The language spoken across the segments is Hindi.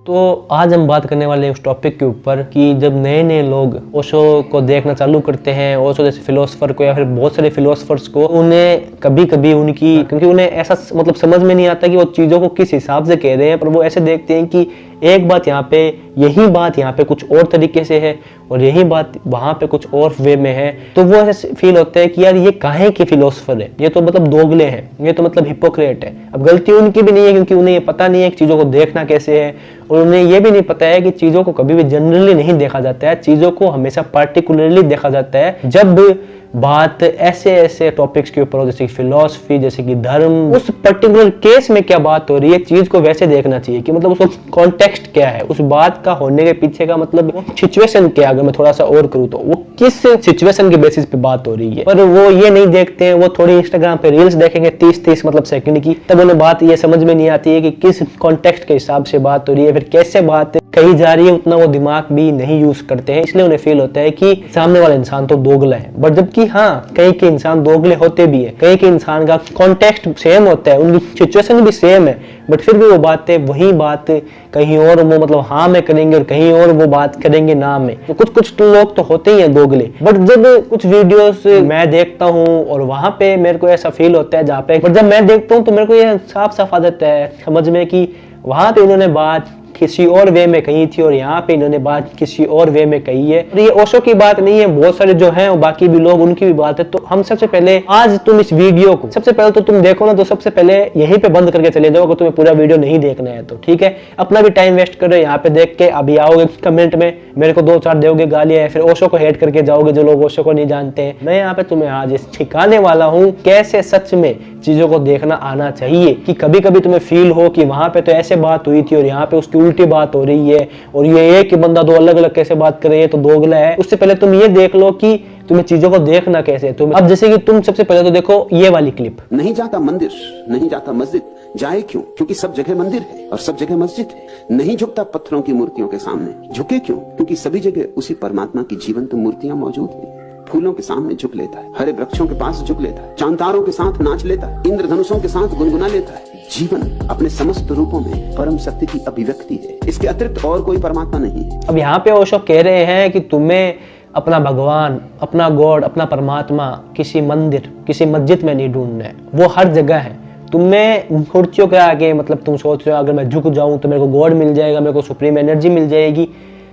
तो आज हम बात करने वाले हैं उस टॉपिक के ऊपर कि जब नए नए लोग ओशो को देखना चालू करते हैं, ओशो जैसे फिलोसफर को या फिर बहुत सारे फिलोसफर्स को, उन्हें कभी कभी उनकी क्योंकि उन्हें ऐसा मतलब समझ में नहीं आता कि वो चीज़ों को किस हिसाब से कह रहे हैं, पर वो ऐसे देखते हैं कि एक बात यहाँ पे, यही बात यहाँ पे कुछ और तरीके से है और यही बात वहाँ पे कुछ और वे में है। तो वो ऐसे फील होता है कि यार ये काहे के फिलोसफर है, ये तो मतलब दोगले हैं, ये तो मतलब हिपोक्रेट है। अब गलती उनकी भी नहीं है क्योंकि उन्हें ये पता नहीं है कि चीज़ों को देखना कैसे है, और उन्हें ये भी नहीं पता है कि चीज़ों को कभी भी जनरली नहीं देखा जाता है, चीज़ों को हमेशा पार्टिकुलरली देखा जाता है। जब बात ऐसे ऐसे टॉपिक्स के ऊपर हो, जैसे कि फिलॉसफी, जैसे कि धर्म, उस पर्टिकुलर केस में क्या बात हो रही है, चीज को वैसे देखना चाहिए कि मतलब उसका कॉन्टेक्स्ट क्या है, उस बात का होने के पीछे का मतलब सिचुएशन क्या है। अगर मैं थोड़ा सा और करूँ तो वो किस सिचुएशन के बेसिस पे बात हो रही है, पर वो ये नहीं देखते हैं। वो थोड़ी इंस्टाग्राम पे रील्स देखेंगे 30-30 मतलब सेकंड की, तब उन्हें बात ये समझ में नहीं आती है कि किस कॉन्टेक्स्ट के हिसाब से बात हो रही है, फिर कैसे बात कही जा रही है, उतना वो दिमाग भी नहीं यूज करते हैं। इसलिए उन्हें फील होता है कि सामने वाला इंसान तो दोगला है। बट जबकि हाँ, कई के इंसान दोगले होते भी है, कई के इंसान का कॉन्टेक्स्ट सेम होता है, उनकी सिचुएशन भी सेम है, बट फिर भी वो बातें वही बात कहीं और वो मतलब हाँ में करेंगे और कहीं और वो बात करेंगे ना में। तो कुछ लोग तो होते ही हैं दोगले। बट जब कुछ वीडियोस मैं देखता हूँ और वहां पे मेरे को ऐसा फील होता है जहाँ पे, बट जब मैं देखता हूँ तो मेरे को ये साफ साफ आ जाता है समझ में कि वहां पे इन्होंने बात किसी और वे में कही थी और यहाँ पे इन्होंने बात किसी और वे में कही है। और ये ओशो की बात नहीं है, बहुत सारे जो हैं बाकी भी लोग, उनकी भी बात है। तो हम सबसे पहले आज तुम इस वीडियो को सबसे पहले तो तुम देखो ना, तो सबसे पहले यहीं पे बंद करके चले जाओ अगर तुम्हें पूरा वीडियो नहीं देखना है तो, ठीक है। अपना भी टाइम वेस्ट कर रहे हो यहाँ पे देख के, अभी आओगे कमेंट में मेरे को 2-4 दोगे गालियां, फिर ओशो को हेट करके जाओगे जो लोग ओशो को नहीं जानते हैं। मैं यहाँ पे तुम्हें आज सिखाने वाला हूँ कैसे सच में चीजों को देखना आना चाहिए, कि कभी कभी तुम्हें फील हो कि वहां पे तो ऐसे बात हुई थी और यहाँ पे उसकी उल्टी बात हो रही है, और ये एक ही बंदा दो अलग अलग कैसे बात कर रही है, तो दोगला है। उससे पहले तुम ये देख लो कि तुम्हें चीजों को देखना कैसे है। तुम अब जैसे कि तुम सबसे पहले तो देखो ये वाली क्लिप। नहीं जाता मंदिर, नहीं जाता मस्जिद, जाए क्यों? क्योंकि सब जगह मंदिर है और सब जगह मस्जिद है। नहीं झुकता पत्थरों की मूर्तियों के सामने, झुके क्यों? क्योंकि सभी जगह उसी परमात्मा की जीवंत मूर्तियां मौजूद है। फूलों के सामने झुक लेता है, हरे वृक्षों के पास झुक लेता है, चांतारों के साथ नाच लेता है, इंद्रधनुषों के साथ गुनगुना लेता है। जीवन अपने समस्त रूपों में परम शक्ति की अभिव्यक्ति है, इसके अतिरिक्त और कोई परमात्मा नहीं है। अब यहाँ पे ओशो कह रहे हैं कि तुम्हें अपना भगवान, अपना गॉड, अपना परमात्मा किसी मंदिर, किसी मस्जिद में नहीं ढूंढना है, वो हर जगह है। तुम्हें मूर्तियों के आगे मतलब तुम सोच रहे हो अगर मैं झुक जाऊं तो मेरे को गॉड मिल जाएगा, मेरे को सुप्रीम एनर्जी मिल जाएगी,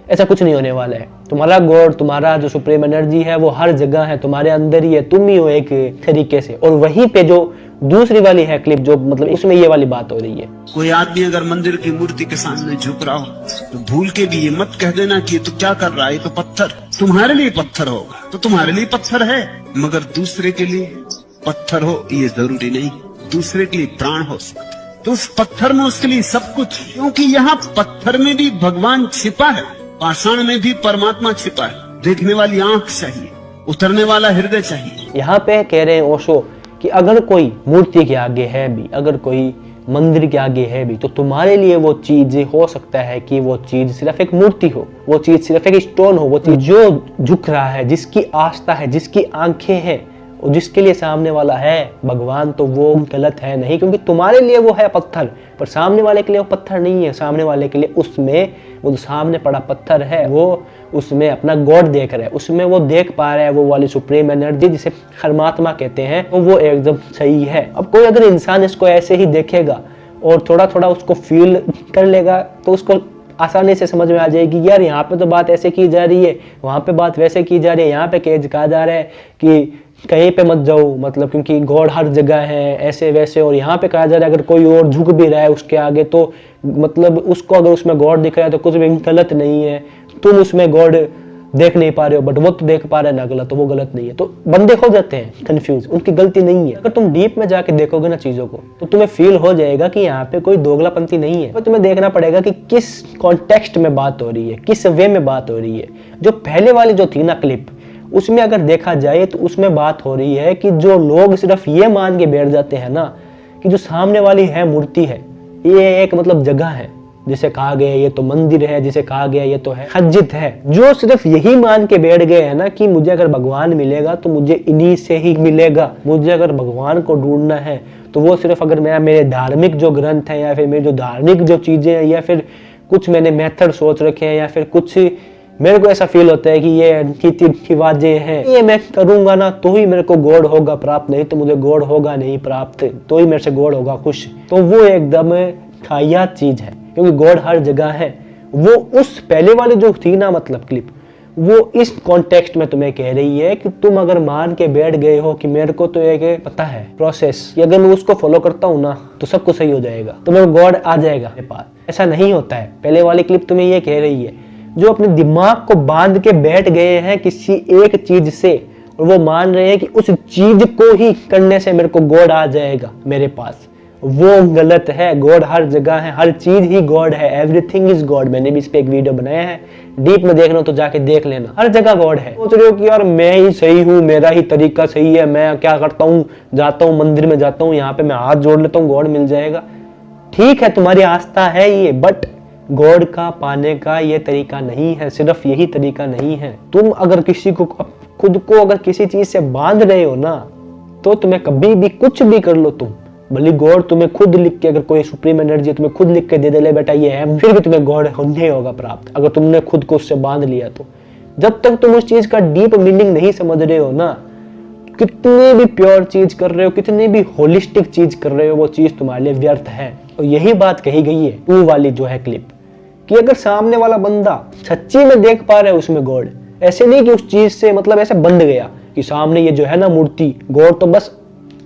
ऐसा कुछ नहीं होने वाला है। तुम्हारा गॉड, तुम्हारा जो सुप्रीम एनर्जी है वो हर जगह है, तुम्हारे अंदर ही है, तुम ही हो एक तरीके से। और वहीं पे जो दूसरी वाली है क्लिप, जो मतलब इसमें ये वाली बात हो रही है। कोई आदमी अगर मंदिर की मूर्ति के सामने झुक रहा हो तो भूल के भी ये मत कह देना कि तू क्या कर रहा है, तो पत्थर तुम्हारे लिए पत्थर होगा तो तुम्हारे लिए पत्थर है, मगर दूसरे के लिए पत्थर हो ये जरूरी नहीं। दूसरे के लिए प्राण हो सकता, तो उस पत्थर में उसके लिए सब कुछ, क्योंकि यहाँ पत्थर में भी भगवान छिपा है, पाषाण में भी परमात्मा छिपा है। देखने वाली आंख चाहिए, उतरने वाला हृदय चाहिए। यहाँ पे कह रहे हैं ओशो कि अगर कोई मूर्ति के आगे है भी, अगर कोई मंदिर के आगे है भी, तो तुम्हारे लिए वो चीज हो सकता है कि वो चीज सिर्फ एक मूर्ति हो, वो चीज सिर्फ एक स्टोन हो, वो चीज जो झुक रहा है, जिसकी आस्था है, जिसकी आंखें हैं और जिसके लिए सामने वाला है भगवान, तो वो गलत है नहीं, क्योंकि तुम्हारे लिए वो है पत्थर, पर सामने वाले के लिए वो पत्थर नहीं है। सामने वाले के लिए उसमें वो जो सामने पड़ा पत्थर है, वो उसमें अपना गॉड देख रहा है, उसमें वो देख पा रहा है वो वाली सुप्रीम एनर्जी जिसे परमात्मा कहते हैं, तो वो एकदम सही है। अब कोई अगर इंसान इसको ऐसे ही देखेगा और थोड़ा थोड़ा उसको फील कर लेगा तो उसको आसानी से समझ में आ जाएगी यार यहाँ पे तो बात ऐसे की जा रही है, वहां पे बात वैसे की जा रही है, यहाँ पे कहा जा रहा है कि कहीं पे मत जाओ, मतलब क्योंकि गॉड हर जगह है, ऐसे वैसे। और यहाँ पे कहा जा रहा है अगर कोई और झुक भी रहा है उसके आगे तो मतलब उसको अगर उसमें गॉड दिख रहा है तो कुछ भी गलत नहीं है। तुम उसमें गॉड देख नहीं पा रहे हो बट वो तो देख पा रहा है ना, गलत, तो वो गलत नहीं है। तो बंदे हो जाते हैं कंफ्यूज, उनकी गलती नहीं है। अगर तुम डीप में जाके देखोगे ना चीजों को तो तुम्हें फील हो जाएगा कि यहाँ पे कोई दोगलापंथी नहीं है। तो तुम्हें देखना पड़ेगा कि किस कॉन्टेक्स्ट में बात हो रही है, किस वे में बात हो रही है। जो पहले वाली जो थी ना क्लिप, उसमें अगर देखा जाए तो उसमें बात हो रही है कि जो लोग सिर्फ ये मान के बैठ जाते हैं ना कि जो सामने वाली है मूर्ति है, ये एक मतलब जगह है, जिसे कहा गया ये तो मंदिर है, जिसे कहा गया ये तो है मस्जिद है, जो सिर्फ यही मान के बैठ गए हैं ना कि मुझे अगर भगवान मिलेगा तो मुझे इन्हीं से ही मिलेगा, मुझे अगर भगवान को ढूंढना है तो वो सिर्फ अगर मैं मेरे धार्मिक जो ग्रंथ है या फिर मेरी जो धार्मिक जो चीजें हैं या फिर कुछ मैंने मेथड सोच रखे हैं, या फिर कुछ मेरे को ऐसा फील होता है कि ये रीति रिवाजें हैं, ये मैं करूंगा ना तो ही मेरे को गॉड होगा प्राप्त, नहीं तो मुझे गॉड होगा नहीं प्राप्त, तो ही मेरे से गॉड होगा खुश। तो वो एकदम खायात चीज है, क्योंकि गॉड हर जगह है। वो उस पहले वाली जो थी ना मतलब क्लिप, वो इस कॉन्टेक्स्ट में तुम्हें कह रही है कि तुम अगर मान के बैठ गए हो कि मेरे को तो एक पता है प्रोसेस, कि अगर मैं उसको फॉलो करता हूँ ना तो सब कुछ सही हो जाएगा, तो मेरे गॉड आ जाएगा मेरे पास। ऐसा नहीं होता है। पहले वाली क्लिप तुम्हें ये कह रही है, जो अपने दिमाग को बांध के बैठ गए हैं किसी एक चीज से, और वो मान रहे हैं कि उस चीज को ही करने से मेरे को गॉड आ जाएगा मेरे पास, वो गलत है। गॉड हर जगह है, हर चीज ही गॉड है, एवरीथिंग इज गॉड। मैंने भी इस पे एक वीडियो बनाया है, डीप में देखना हो तो जाके देख लेना। हर जगह गॉड है। सोच रहे हो कि यार मैं ही सही हूँ, मेरा ही तरीका सही है, मैं क्या करता हूँ, जाता हूँ मंदिर में जाता हूँ, यहाँ पे मैं हाथ जोड़ लेता हूँ, गॉड मिल जाएगा। ठीक है, तुम्हारी आस्था है ये, बट गॉड का पाने का ये तरीका नहीं है, सिर्फ यही तरीका नहीं है। तुम अगर किसी को, खुद को अगर किसी चीज से बांध रहे हो ना, तो तुम्हें कभी भी कुछ भी कर लो तुम, भले गॉड तुम्हें खुद लिख के, अगर कोई सुप्रीम एनर्जी तुम्हें खुद लिख के दे दे, ले बेटा ये है, फिर भी तुम्हें गॉड नहीं होगा प्राप्त, अगर तुमने खुद को उससे बांध लिया तो। जब तक तुम उस चीज का डीप मीनिंग नहीं समझ रहे हो ना, कितनी भी प्योर चीज कर रहे हो, कितनी भी होलिस्टिक चीज कर रहे हो, वो चीज तुम्हारे लिए व्यर्थ है। और यही बात कही गई है 2 वाली जो है क्लिप, कि अगर सामने वाला बंदा सच्ची में देख पा रहा है उसमें गॉड, ऐसे नहीं कि उस चीज से मतलब ऐसे बंध गया कि सामने ये जो है ना मूर्ति, गॉड तो बस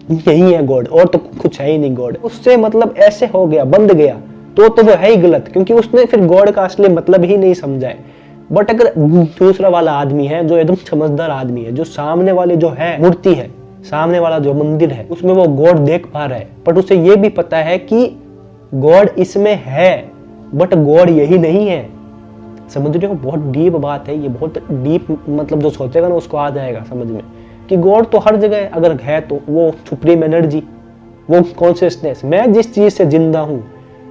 यही है गॉड, और तो कुछ है ही नहीं गॉड, उससे मतलब ऐसे हो गया, बंध गया, तो वो है ही गलत, क्योंकि उसने फिर गॉड का असली मतलब ही नहीं समझा है। बट अगर दूसरा वाला आदमी है जो एकदम समझदार आदमी है, जो सामने वाले जो है मूर्ति है, सामने वाला जो मंदिर है, उसमें वो गॉड देख पा रहा है, बट उसे ये भी पता है कि गॉड इसमें है, बट गॉड यही नहीं है। समझ रहे हो, बहुत डीप बात है ये, बहुत डीप, मतलब जो सोचेगा ना उसको आ जाएगा समझ में कि गॉड तो हर जगह अगर है, तो वो सुप्रीम एनर्जी, वो कॉन्शियसनेस, मैं जिस चीज से जिंदा हूँ,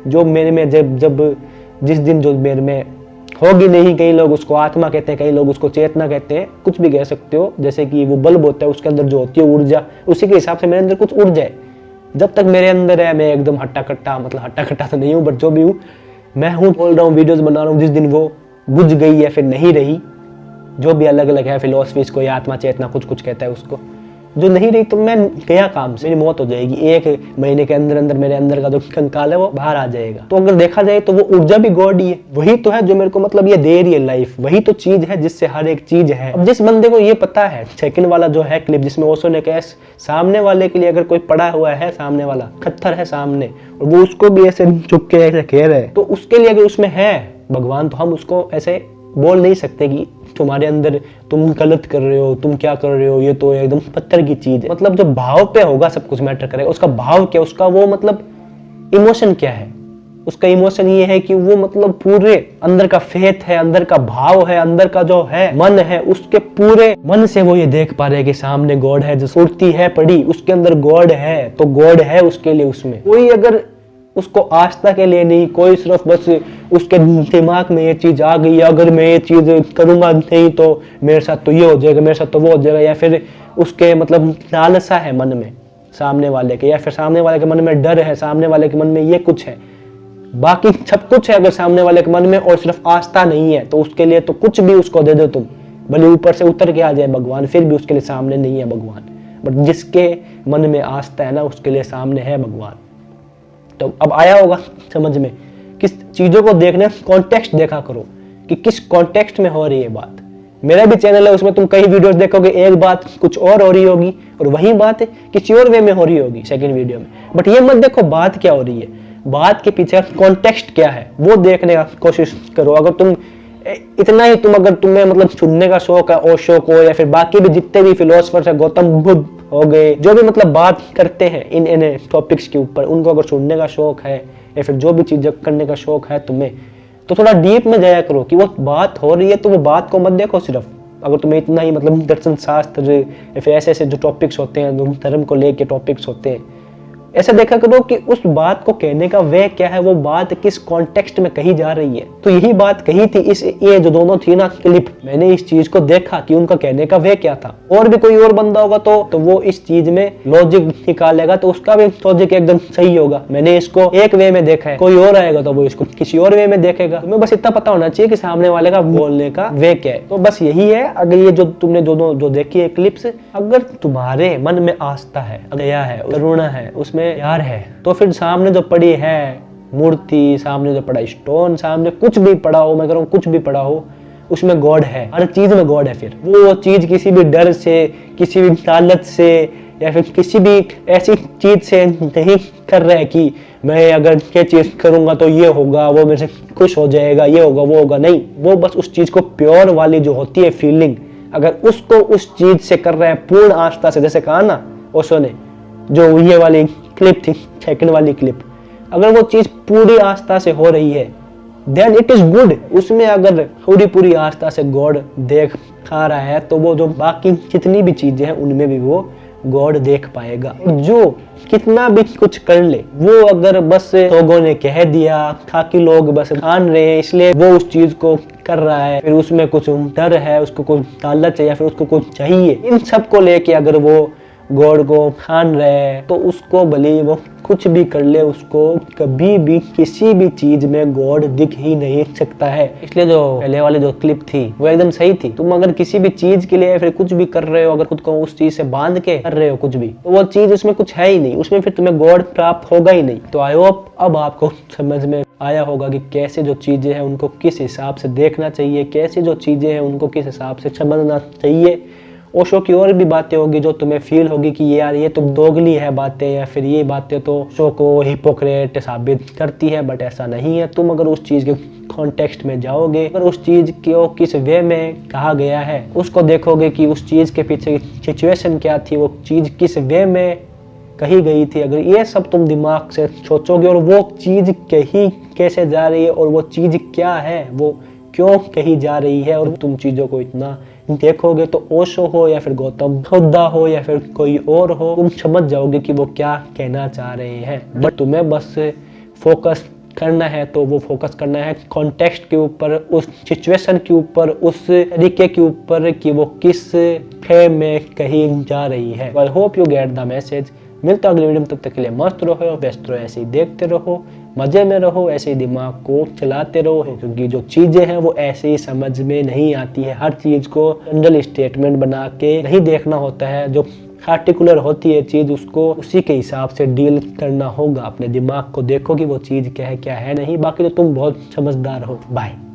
जो मेरे में जब जिस दिन जो मेरे में होगी नहीं, कई लोग उसको आत्मा कहते हैं, कई लोग उसको चेतना कहते हैं, कुछ भी कह सकते हो, जैसे कि वो बल्ब होता है, उसके अंदर जो होती है ऊर्जा, उसी के हिसाब से मेरे अंदर कुछ ऊर्जा है। जब तक मेरे अंदर है, मैं एकदम हट्टा कट्टा, मतलब हट्टा कट्टा तो नहीं हूँ, बट जो भी हूँ मैं हूँ, बोल रहा हूँ, वीडियोस बना रहा हूँ, जिस दिन वो बुझ गई या फिर नहीं रही, जो भी अलग अलग है फिलोसफीज को, या आत्मा चेतना कुछ कुछ कहता है उसको, जो नहीं रही तो मैं गया काम से, मेरी मौत हो जाएगी, 1 महीने के अंदर अंदर मेरे अंदर का जो कंकाल है वो बाहर आ जाएगा। तो अगर देखा जाए तो वो ऊर्जा भी गॉड ही है, वही तो है जो मेरे को मतलब ये दे रही है लाइफ, वही तो चीज है जिससे हर एक चीज है। अब जिस बंदे को ये पता है, सेकंड वाला जो है क्लिप जिसमें ओशो ने कहा सामने वाले के लिए अगर कोई पड़ा हुआ है, सामने वाला पत्थर है सामने, और वो उसको भी ऐसे चुप के ऐसे कह रहे हैं, तो उसके लिए अगर उसमें है भगवान, तो हम उसको ऐसे बोल नहीं सकते कि तुम्हारे अंदर तुम गलत कर रहे हो, तुम क्या कर रहे हो, ये तो एकदम पत्थर की चीज है। मतलब जो भाव पे होगा सब कुछ मैटर करेगा, उसका भाव क्या, उसका वो मतलब इमोशन क्या है, उसका इमोशन ये है कि वो मतलब पूरे अंदर का फेथ है, अंदर का भाव है, अंदर का जो है मन है, उसके पूरे मन से वो ये देख पा रहे हैं कि सामने गॉड है, जो सुरती है पड़ी उसके अंदर गॉड है, तो गॉड है उसके लिए। उसमें कोई अगर उसको आस्था के लिए नहीं, कोई सिर्फ बस उसके दिमाग में ये चीज आ गई, अगर मैं ये चीज करूंगा नहीं तो मेरे साथ तो ये हो जाएगा, मेरे साथ तो वो हो जाएगा, या फिर उसके मतलब लालसा है मन में सामने वाले के, या फिर सामने वाले के मन में डर है, सामने वाले के मन में ये कुछ है, बाकी सब कुछ है अगर सामने वाले के मन में, और सिर्फ आस्था नहीं है, तो उसके लिए तो कुछ भी उसको दे दो तुम, भले ऊपर से उतर के आ जाए भगवान, फिर भी उसके लिए सामने नहीं है भगवान। बट जिसके मन में आस्था है ना, उसके लिए सामने है भगवान। तो अब आया होगा समझ में, किस चीजों को देखने कॉन्टेक्स्ट देखा करो कि किस कॉन्टेक्स्ट में हो रही है बात। मेरा भी चैनल है, उसमें तुम कई वीडियोस देखोगे, एक बात कुछ और हो रही होगी और वही बात किसी और वे में हो रही होगी सेकंड वीडियो में। बट ये मत देखो बात क्या हो रही है, बात के पीछे कॉन्टेक्स्ट क्या है वो देखने का कोशिश करो। अगर तुम इतना ही अगर तुम्हें मतलब सुनने का शौक है ओशो को, या फिर बाकी भी जितने भी फिलोसफर्स है, गौतम बुद्ध हो गए, जो भी मतलब बात करते हैं इन टॉपिक्स के ऊपर, उनको अगर सुनने का शौक है या फिर जो भी चीजें करने का शौक है तुम्हें, तो थोड़ा डीप में जाया करो कि वो बात हो रही है, तो वो बात को मत देखो सिर्फ। अगर तुम्हें इतना ही मतलब दर्शन शास्त्र या फिर ऐसे ऐसे जो टॉपिक्स होते हैं, जो धर्म को लेके टॉपिक्स होते हैं, ऐसा देखा करो कि उस बात को कहने का वे क्या है, वो बात किस कॉन्टेक्स्ट में कही जा रही है। तो यही बात कही थी इस ये जो दोनों थी ना क्लिप, मैंने इस चीज को देखा कि उनका कहने का वे क्या था। और भी कोई और बंदा होगा तो वो इस चीज में लॉजिक निकालेगा, तो उसका भी लॉजिक एकदम सही होगा। मैंने इसको एक वे में देखा है, कोई और आएगा तो वो इसको किसी और वे में देखेगा। तुम्हें बस इतना पता होना चाहिए कि सामने वाले का बोलने का वे क्या है। तो बस यही है। अगर ये जो तुमने दोनों जो देखी है क्लिप्स, अगर तुम्हारे मन में आस्था है, दया है, करुणा है, उसमें प्यार है, तो फिर सामने जो पड़ी है मूर्ति, सामने जो पड़ा स्टोन, सामने कुछ भी पड़ा हो, मैं कह रहा हूँ कुछ भी पड़ा हो, उसमें गॉड है। हर चीज में गॉड है। फिर वो चीज किसी भी डर से, किसी भी लालच से, या फिर किसी भी ऐसी चीज से नहीं कर रहा है कि मैं अगर ये चीज करूंगा तो ये होगा, वो मेरे से खुश हो जाएगा, ये होगा, वो होगा। नहीं, वो बस उस चीज को प्योर वाली जो होती है फीलिंग, अगर उसको उस चीज से कर रहा है पूर्ण आस्था से, जैसे कहा ना ओशो ने, जो ये वाली क्लिप थी, सेकंड वाली क्लिप, अगर वो चीज पूरी आस्था से हो रही है देन इट इज गुड। उसमें अगर पूरी आस्था से गॉड देख खा रहा है, तो वो जो बाकी जितनी भी चीजें हैं उनमें भी वो गॉड देख पाएगा। जो कितना भी कुछ कर ले, वो अगर बस लोगों ने कह दिया, ताकि लोग बस मान रहे हैं इसलिए वो उस चीज को कर रहा है, फिर उसमें कुछ डर है, उसको कुछ लालच है, या फिर उसको कुछ चाहिए, इन सब को लेके अगर वो गॉड को ठान रहे, तो उसको भले वो कुछ भी कर ले, उसको कभी भी किसी भी चीज में गॉड दिख ही नहीं सकता है। इसलिए जो पहले वाली जो क्लिप थी वो एकदम सही थी। तुम अगर किसी भी चीज के लिए फिर कुछ भी कर रहे हो, अगर खुद को उस चीज से बांध के कर रहे हो कुछ भी, तो वो चीज उसमें कुछ है ही नहीं, उसमें फिर तुम्हें गॉड प्राप्त होगा ही नहीं। तो आई होप अब आपको समझ में आया होगा कि कैसे जो चीजें हैं उनको किस हिसाब से देखना चाहिए, कैसे जो चीजें हैं उनको किस हिसाब से समझना चाहिए। ओशो की और भी बातें होगी जो तुम्हें फील होगी कि यार ये तो दोगली है बातें, या फिर ये बातें तो ओशो को हिपोक्रेट साबित करती है, बट ऐसा नहीं है। तुम अगर उस चीज के कॉन्टेक्स्ट में जाओगे, अगर उस चीज को किस वे में कहा गया है उसको देखोगे कि उस चीज के पीछे सिचुएशन क्या थी, वो चीज किस वे में कही गई थी, अगर ये सब तुम दिमाग से सोचोगे और वो चीज कही कैसे जा रही है और वो चीज क्या है, वो क्यों कही जा रही है, और तुम चीजों को इतना देखोगे, तो ओशो हो या फिर गौतम बुद्ध हो या फिर कोई और हो, तुम समझ जाओगे कि वो क्या कहना चाह रहे हैं। बट तुम्हें बस फोकस करना है, तो वो फोकस करना है कॉन्टेक्स्ट के ऊपर, उस सिचुएशन के ऊपर, उस तरीके के ऊपर कि वो किस फ्रेम में कही जा रही है। I hope you get the message. मिलता अगले वीडियो में, तब तक के लिए मस्त रहो, व्यस्त रहो, ऐसे ही देखते रहो, मजे में रहो, ऐसे ही दिमाग को चलाते रहो, क्योंकि जो चीजें हैं वो ऐसे ही समझ में नहीं आती है। हर चीज को जनरल स्टेटमेंट बना के नहीं देखना होता है, जो पार्टिकुलर होती है चीज उसको उसी के हिसाब से डील करना होगा। अपने दिमाग को देखो कि वो चीज क्या है नहीं। बाकी तो तुम बहुत समझदार हो। बाय।